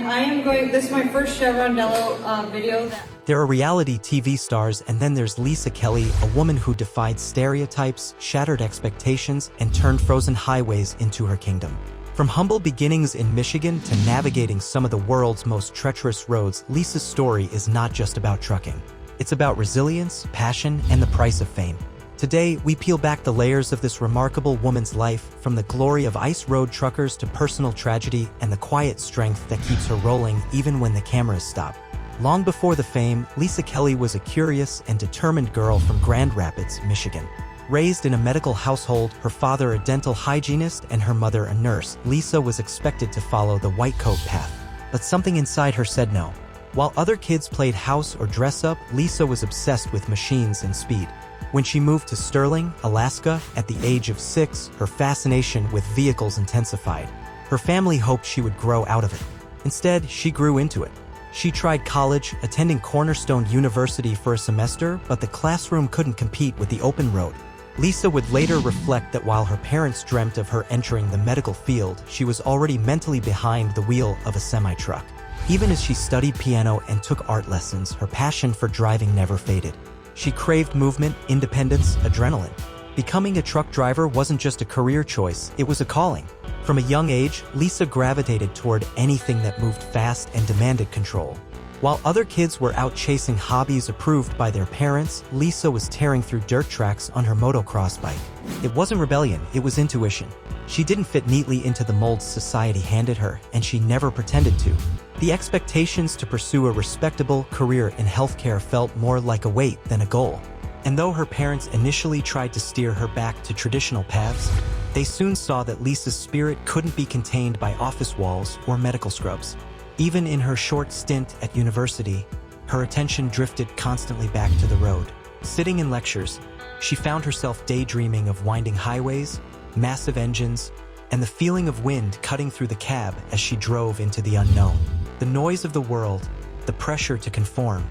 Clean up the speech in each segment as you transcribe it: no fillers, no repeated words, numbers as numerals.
and this is my first Chevron Dello video. There are reality TV stars, and then there's Lisa Kelly, a woman who defied stereotypes, shattered expectations, and turned frozen highways into her kingdom. From humble beginnings in Michigan to navigating some of the world's most treacherous roads, Lisa's story is not just about trucking. It's about resilience, passion, and the price of fame. Today, we peel back the layers of this remarkable woman's life, from the glory of ice road truckers to personal tragedy and the quiet strength that keeps her rolling even when the cameras stop. Long before the fame, Lisa Kelly was a curious and determined girl from Grand Rapids, Michigan. Raised in a medical household, her father a dental hygienist and her mother a nurse, Lisa was expected to follow the white coat path. But something inside her said no. While other kids played house or dress up, Lisa was obsessed with machines and speed. When she moved to Sterling, Alaska, at the age of 6, her fascination with vehicles intensified. Her family hoped she would grow out of it. Instead, she grew into it. She tried college, attending Cornerstone University for a semester, but the classroom couldn't compete with the open road. Lisa would later reflect that while her parents dreamt of her entering the medical field, she was already mentally behind the wheel of a semi-truck. Even as she studied piano and took art lessons, her passion for driving never faded. She craved movement, independence, adrenaline. Becoming a truck driver wasn't just a career choice, it was a calling. From a young age, Lisa gravitated toward anything that moved fast and demanded control. While other kids were out chasing hobbies approved by their parents, Lisa was tearing through dirt tracks on her motocross bike. It wasn't rebellion, it was intuition. She didn't fit neatly into the molds society handed her, and she never pretended to. The expectations to pursue a respectable career in healthcare felt more like a weight than a goal. And though her parents initially tried to steer her back to traditional paths, they soon saw that Lisa's spirit couldn't be contained by office walls or medical scrubs. Even in her short stint at university, her attention drifted constantly back to the road. Sitting in lectures, she found herself daydreaming of winding highways, massive engines, and the feeling of wind cutting through the cab as she drove into the unknown. The noise of the world, the pressure to conform,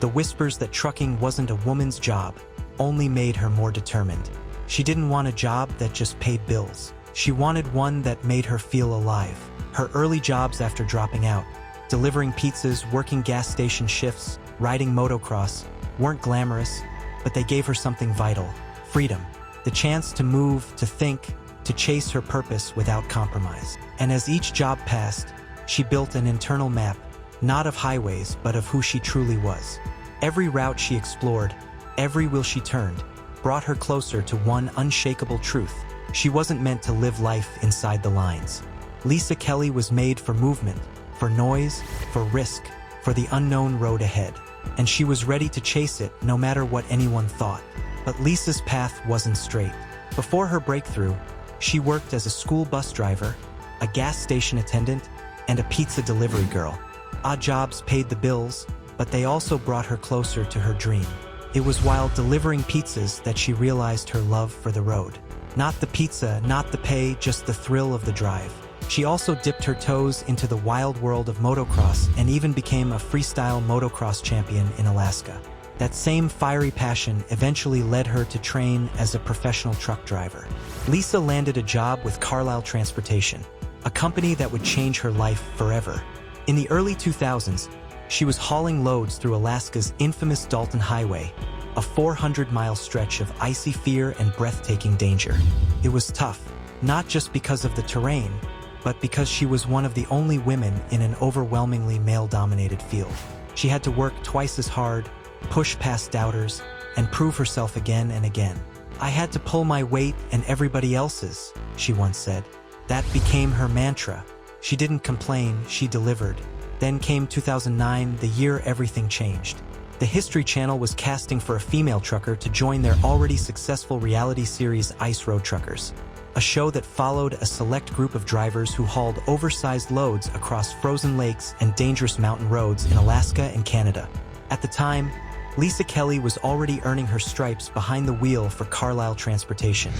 the whispers that trucking wasn't a woman's job, only made her more determined. She didn't want a job that just paid bills. She wanted one that made her feel alive. Her early jobs after dropping out, delivering pizzas, working gas station shifts, riding motocross, weren't glamorous, but they gave her something vital: freedom. The chance to move, to think, to chase her purpose without compromise. And as each job passed, she built an internal map, not of highways, but of who she truly was. Every route she explored, every wheel she turned, brought her closer to one unshakable truth: she wasn't meant to live life inside the lines. Lisa Kelly was made for movement, for noise, for risk, for the unknown road ahead. And she was ready to chase it, no matter what anyone thought. But Lisa's path wasn't straight. Before her breakthrough, she worked as a school bus driver, a gas station attendant, and a pizza delivery girl. Odd jobs paid the bills, but they also brought her closer to her dream. It was while delivering pizzas that she realized her love for the road. Not the pizza, not the pay, just the thrill of the drive. She also dipped her toes into the wild world of motocross and even became a freestyle motocross champion in Alaska. That same fiery passion eventually led her to train as a professional truck driver. Lisa landed a job with Carlisle Transportation, a company that would change her life forever. In the early 2000s, she was hauling loads through Alaska's infamous Dalton Highway, a 400-mile stretch of icy fear and breathtaking danger. It was tough, not just because of the terrain, but because she was one of the only women in an overwhelmingly male-dominated field. She had to work twice as hard, push past doubters, and prove herself again and again. "I had to pull my weight and everybody else's," she once said. That became her mantra. She didn't complain, she delivered. Then came 2009, the year everything changed. The History Channel was casting for a female trucker to join their already successful reality series Ice Road Truckers, a show that followed a select group of drivers who hauled oversized loads across frozen lakes and dangerous mountain roads in Alaska and Canada. At the time, Lisa Kelly was already earning her stripes behind the wheel for Carlisle Transportation,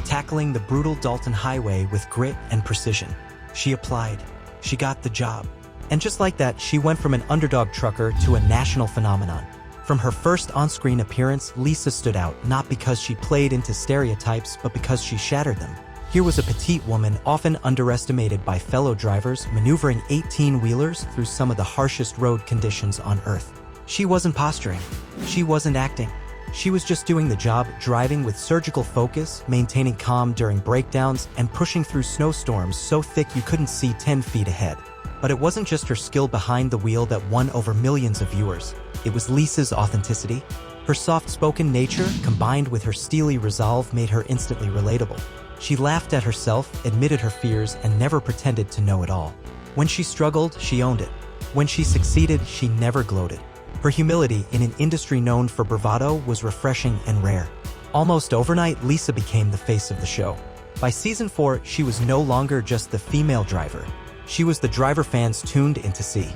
tackling the brutal Dalton Highway with grit and precision. She applied. She got the job. And just like that, she went from an underdog trucker to a national phenomenon. From her first on-screen appearance, Lisa stood out, not because she played into stereotypes, but because she shattered them. Here was a petite woman often underestimated by fellow drivers, maneuvering 18-wheelers through some of the harshest road conditions on Earth. She wasn't posturing. She wasn't acting. She was just doing the job, driving with surgical focus, maintaining calm during breakdowns, and pushing through snowstorms so thick you couldn't see 10 feet ahead. But it wasn't just her skill behind the wheel that won over millions of viewers. It was Lisa's authenticity. Her soft-spoken nature, combined with her steely resolve, made her instantly relatable. She laughed at herself, admitted her fears, and never pretended to know it all. When she struggled, she owned it. When she succeeded, she never gloated. Her humility, in an industry known for bravado, was refreshing and rare. Almost overnight, Lisa became the face of the show. By season 4, she was no longer just the female driver. She was the driver fans tuned in to see.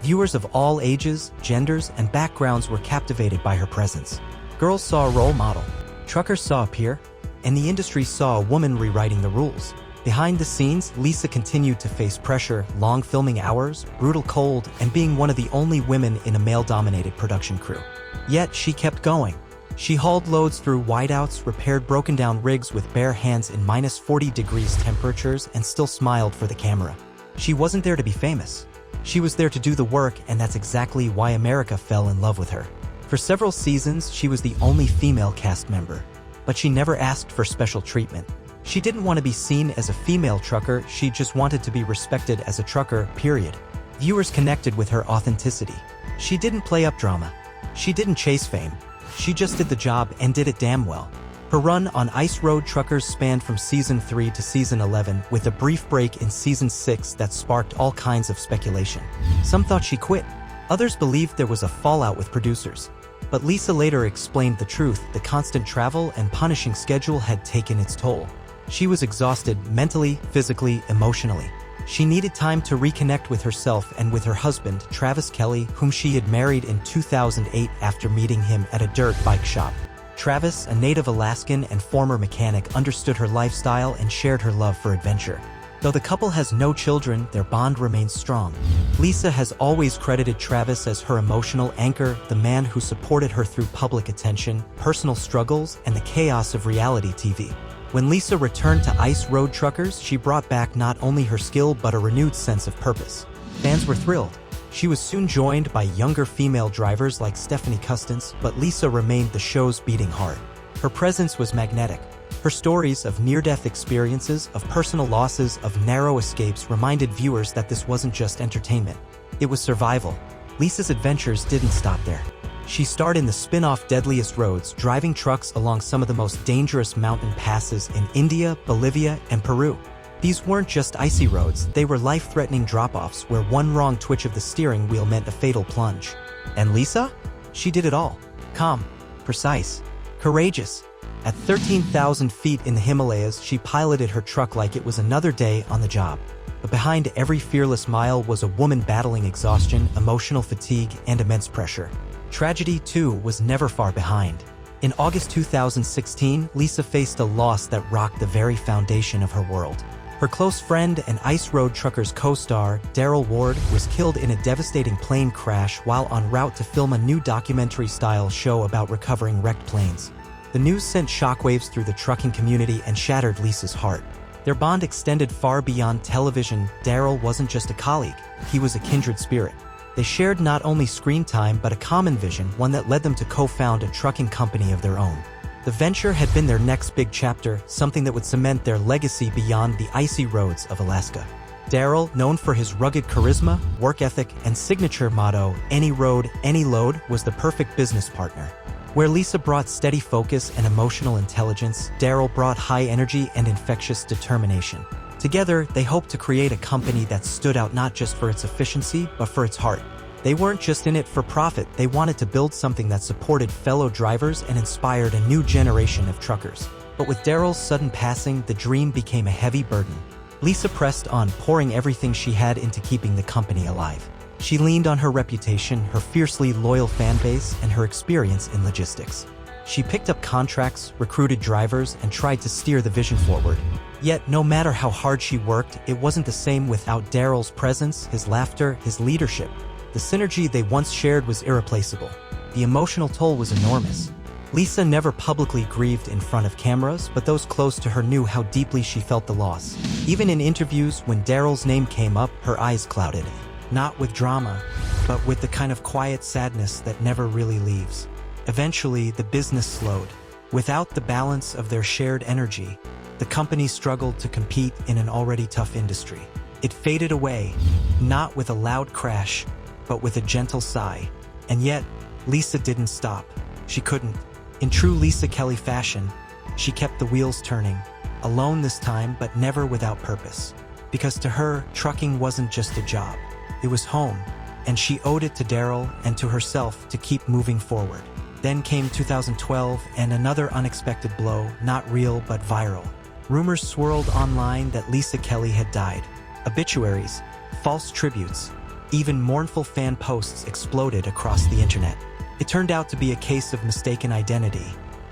Viewers of all ages, genders, and backgrounds were captivated by her presence. Girls saw a role model. Truckers saw a peer. And the industry saw a woman rewriting the rules. Behind the scenes, Lisa continued to face pressure, long filming hours, brutal cold, and being one of the only women in a male-dominated production crew. Yet she kept going. She hauled loads through whiteouts, repaired broken-down rigs with bare hands in -40 degrees temperatures, and still smiled for the camera. She wasn't there to be famous. She was there to do the work, and that's exactly why America fell in love with her. For several seasons, she was the only female cast member. But she never asked for special treatment. She didn't want to be seen as a female trucker, she just wanted to be respected as a trucker, period. Viewers connected with her authenticity. She didn't play up drama. She didn't chase fame. She just did the job and did it damn well. Her run on Ice Road Truckers spanned from season 3 to season 11, with a brief break in season 6 that sparked all kinds of speculation. Some thought she quit. Others believed there was a fallout with producers. But Lisa later explained the truth: the constant travel and punishing schedule had taken its toll. She was exhausted mentally, physically, emotionally. She needed time to reconnect with herself and with her husband, Travis Kelly, whom she had married in 2008 after meeting him at a dirt bike shop. Travis, a native Alaskan and former mechanic, understood her lifestyle and shared her love for adventure. Though the couple has no children, their bond remains strong. Lisa has always credited Travis as her emotional anchor, the man who supported her through public attention, personal struggles, and the chaos of reality TV. When Lisa returned to Ice Road Truckers, she brought back not only her skill but a renewed sense of purpose. Fans were thrilled. She was soon joined by younger female drivers like Stephanie Custance, but Lisa remained the show's beating heart. Her presence was magnetic. Her stories of near-death experiences, of personal losses, of narrow escapes reminded viewers that this wasn't just entertainment. It was survival. Lisa's adventures didn't stop there. She starred in the spin-off Deadliest Roads, driving trucks along some of the most dangerous mountain passes in India, Bolivia, and Peru. These weren't just icy roads, they were life-threatening drop-offs where one wrong twitch of the steering wheel meant a fatal plunge. And Lisa? She did it all. Calm, precise, courageous. At 13,000 feet in the Himalayas, she piloted her truck like it was another day on the job. But behind every fearless mile was a woman battling exhaustion, emotional fatigue, and immense pressure. Tragedy, too, was never far behind. In August 2016, Lisa faced a loss that rocked the very foundation of her world. Her close friend and Ice Road Truckers co-star, Daryl Ward, was killed in a devastating plane crash while en route to film a new documentary-style show about recovering wrecked planes. The news sent shockwaves through the trucking community and shattered Lisa's heart. Their bond extended far beyond television. Daryl wasn't just a colleague, he was a kindred spirit. They shared not only screen time but a common vision, one that led them to co-found a trucking company of their own. The venture had been their next big chapter, something that would cement their legacy beyond the icy roads of Alaska. Daryl, known for his rugged charisma, work ethic, and signature motto, "Any road, any load," was the perfect business partner. Where Lisa brought steady focus and emotional intelligence, Daryl brought high energy and infectious determination. Together, they hoped to create a company that stood out not just for its efficiency, but for its heart. They weren't just in it for profit, they wanted to build something that supported fellow drivers and inspired a new generation of truckers. But with Daryl's sudden passing, the dream became a heavy burden. Lisa pressed on, pouring everything she had into keeping the company alive. She leaned on her reputation, her fiercely loyal fan base, and her experience in logistics. She picked up contracts, recruited drivers, and tried to steer the vision forward. Yet, no matter how hard she worked, it wasn't the same without Daryl's presence, his laughter, his leadership. The synergy they once shared was irreplaceable. The emotional toll was enormous. Lisa never publicly grieved in front of cameras, but those close to her knew how deeply she felt the loss. Even in interviews, when Daryl's name came up, her eyes clouded. Not with drama, but with the kind of quiet sadness that never really leaves. Eventually, the business slowed. Without the balance of their shared energy, the company struggled to compete in an already tough industry. It faded away, not with a loud crash, but with a gentle sigh. And yet, Lisa didn't stop. She couldn't. In true Lisa Kelly fashion, she kept the wheels turning, alone this time, but never without purpose. Because to her, trucking wasn't just a job. It was home, and she owed it to Daryl and to herself to keep moving forward. Then came 2012 and another unexpected blow, not real but viral. Rumors swirled online that Lisa Kelly had died. Obituaries, false tributes, even mournful fan posts exploded across the internet. It turned out to be a case of mistaken identity.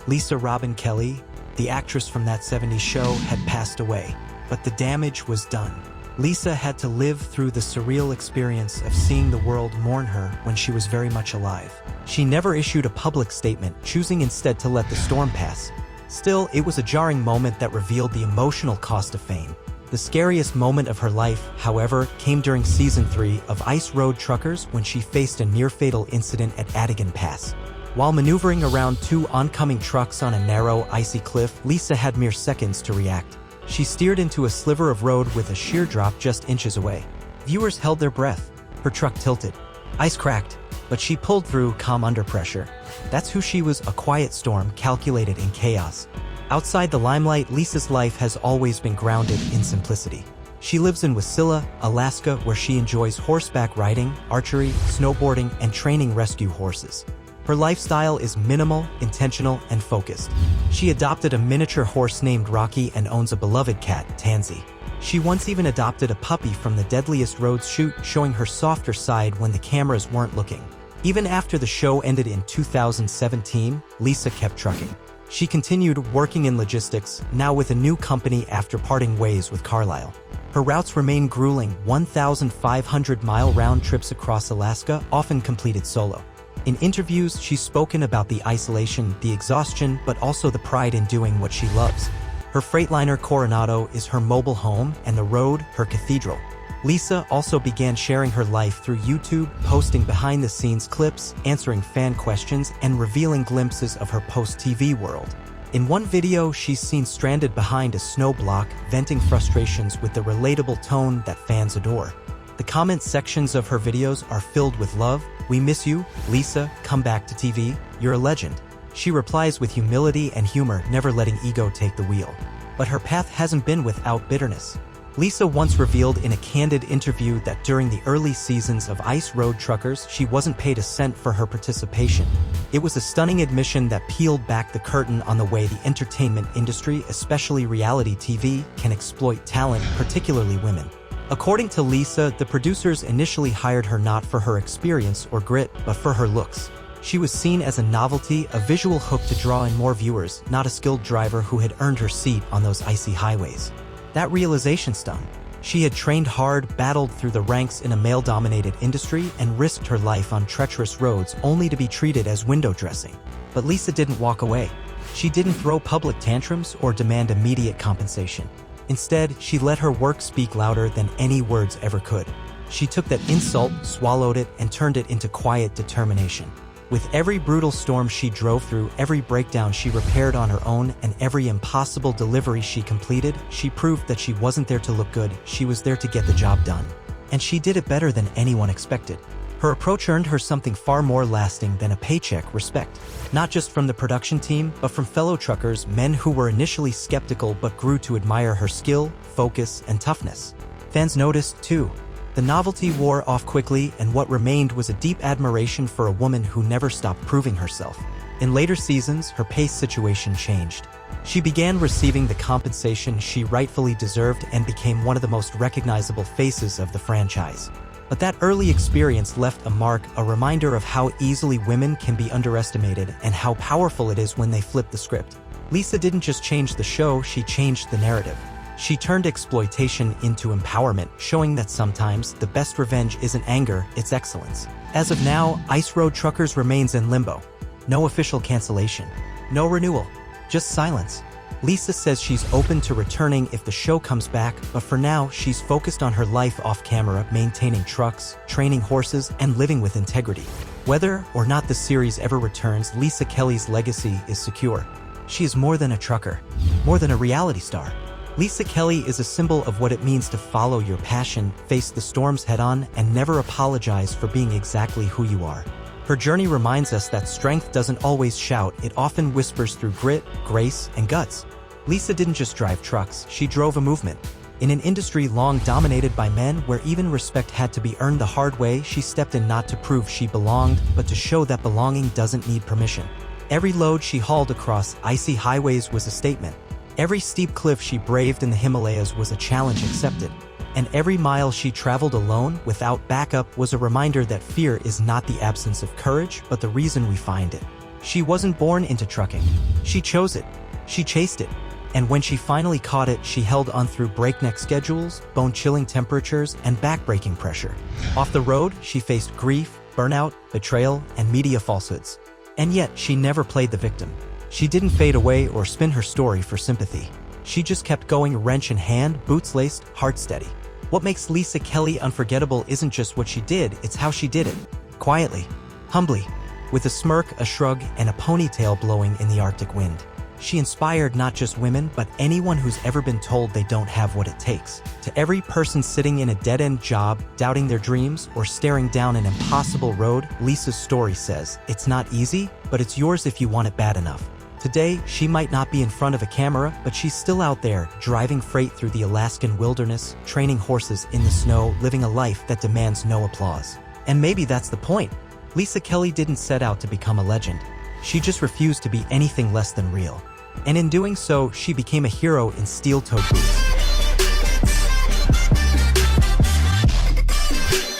Lisa Robin Kelly, the actress from that 70s show, had passed away, but the damage was done. Lisa had to live through the surreal experience of seeing the world mourn her when she was very much alive. She never issued a public statement, choosing instead to let the storm pass. Still, it was a jarring moment that revealed the emotional cost of fame. The scariest moment of her life, however, came during Season 3 of Ice Road Truckers when she faced a near-fatal incident at Adigan Pass. While maneuvering around two oncoming trucks on a narrow, icy cliff, Lisa had mere seconds to react. She steered into a sliver of road with a sheer drop just inches away. Viewers held their breath. Her truck tilted. Ice cracked, but she pulled through, calm under pressure. That's who she was, a quiet storm calculated in chaos. Outside the limelight, Lisa's life has always been grounded in simplicity. She lives in Wasilla, Alaska, where she enjoys horseback riding, archery, snowboarding, and training rescue horses. Her lifestyle is minimal, intentional, and focused. She adopted a miniature horse named Rocky and owns a beloved cat, Tansy. She once even adopted a puppy from the Deadliest Roads shoot, showing her softer side when the cameras weren't looking. Even after the show ended in 2017, Lisa kept trucking. She continued working in logistics, now with a new company after parting ways with Carlisle. Her routes remain grueling, 1,500-mile round trips across Alaska, often completed solo. In interviews, she's spoken about the isolation, the exhaustion, but also the pride in doing what she loves. Her Freightliner Coronado is her mobile home, and the road, her cathedral. Lisa also began sharing her life through YouTube, posting behind-the-scenes clips, answering fan questions, and revealing glimpses of her post-TV world. In one video, she's seen stranded behind a snow block, venting frustrations with the relatable tone that fans adore. The comment sections of her videos are filled with love. "We miss you, Lisa, come back to TV, you're a legend." She replies with humility and humor, never letting ego take the wheel. But her path hasn't been without bitterness. Lisa once revealed in a candid interview that during the early seasons of Ice Road Truckers, she wasn't paid a cent for her participation. It was a stunning admission that peeled back the curtain on the way the entertainment industry, especially reality TV, can exploit talent, particularly women. According to Lisa, the producers initially hired her not for her experience or grit, but for her looks. She was seen as a novelty, a visual hook to draw in more viewers, not a skilled driver who had earned her seat on those icy highways. That realization stung. She had trained hard, battled through the ranks in a male-dominated industry, and risked her life on treacherous roads only to be treated as window dressing. But Lisa didn't walk away. She didn't throw public tantrums or demand immediate compensation. Instead, she let her work speak louder than any words ever could. She took that insult, swallowed it, and turned it into quiet determination. With every brutal storm she drove through, every breakdown she repaired on her own, and every impossible delivery she completed, she proved that she wasn't there to look good, she was there to get the job done. And she did it better than anyone expected. Her approach earned her something far more lasting than a paycheck: respect. Not just from the production team, but from fellow truckers, men who were initially skeptical but grew to admire her skill, focus, and toughness. Fans noticed, too. The novelty wore off quickly, and what remained was a deep admiration for a woman who never stopped proving herself. In later seasons, her pay situation changed. She began receiving the compensation she rightfully deserved and became one of the most recognizable faces of the franchise. But that early experience left a mark, a reminder of how easily women can be underestimated and how powerful it is when they flip the script. Lisa didn't just change the show, she changed the narrative. She turned exploitation into empowerment, showing that sometimes the best revenge isn't anger, it's excellence. As of now, Ice Road Truckers remains in limbo. No official cancellation. No renewal. Just silence. Lisa says she's open to returning if the show comes back, but for now, she's focused on her life off camera, maintaining trucks, training horses, and living with integrity. Whether or not the series ever returns, Lisa Kelly's legacy is secure. She is more than a trucker, more than a reality star. Lisa Kelly is a symbol of what it means to follow your passion, face the storms head-on, and never apologize for being exactly who you are. Her journey reminds us that strength doesn't always shout, it often whispers through grit, grace, and guts. Lisa didn't just drive trucks, she drove a movement. In an industry long dominated by men where even respect had to be earned the hard way, she stepped in not to prove she belonged, but to show that belonging doesn't need permission. Every load she hauled across icy highways was a statement. Every steep cliff she braved in the Himalayas was a challenge accepted. And every mile she traveled alone, without backup, was a reminder that fear is not the absence of courage, but the reason we find it. She wasn't born into trucking. She chose it. She chased it. And when she finally caught it, she held on through breakneck schedules, bone-chilling temperatures, and back-breaking pressure. Off the road, she faced grief, burnout, betrayal, and media falsehoods. And yet, she never played the victim. She didn't fade away or spin her story for sympathy. She just kept going, wrench in hand, boots laced, heart steady. What makes Lisa Kelly unforgettable isn't just what she did, it's how she did it. Quietly, humbly, with a smirk, a shrug, and a ponytail blowing in the Arctic wind. She inspired not just women, but anyone who's ever been told they don't have what it takes. To every person sitting in a dead-end job, doubting their dreams, or staring down an impossible road, Lisa's story says, it's not easy, but it's yours if you want it bad enough. Today, she might not be in front of a camera, but she's still out there, driving freight through the Alaskan wilderness, training horses in the snow, living a life that demands no applause. And maybe that's the point. Lisa Kelly didn't set out to become a legend. She just refused to be anything less than real. And in doing so, she became a hero in steel-toed boots.